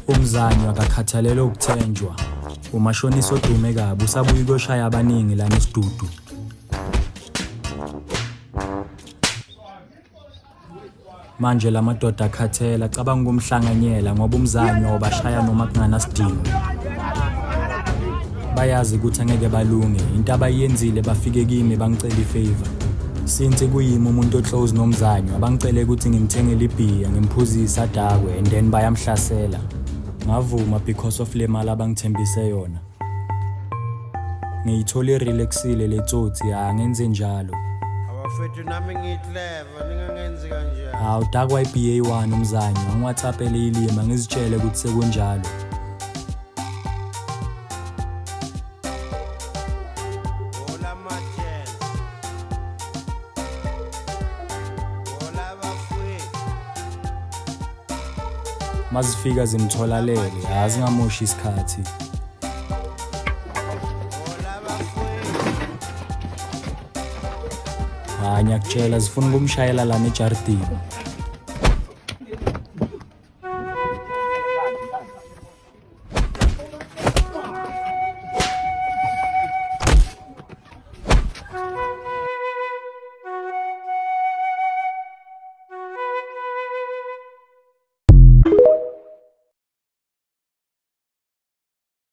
Umzanyo akakhathalele ukuthenjwa. Umashonisa odume kabi usabuya ukoshaya abaningi lana esidudu. Manje lamadoda akhathela acabanga ukumhlanganyela ngoba umzanyo obashaya noma kunganasidingo. Bayazi ukuthi angeke balunge, into abayenzile bafike kimi bangicela ifavor. Since kuyimi umuntu oclose nomzanyo, abangicele ukuthi ngimthengele ibhiya, ngimphuzise adakwe and then bayamhlasela. Ngavuma because of le mali abangithembise yona. Ngiyithole relaxile le tsotsi, angenze njalo. Abafethu nami ngiclever, ningangenzi kanjalo. Hawu dakwa iBA1 umzanyo, angiwathaphele ilima ngizitshele ukuthi sekunjalo. Hola machel. Hola bafethu. Mazifika zimtholalele, azingamoshi isikhathi. Hola bafethu. Ngiyakutshela zifuna ukumshayela lana ejardini.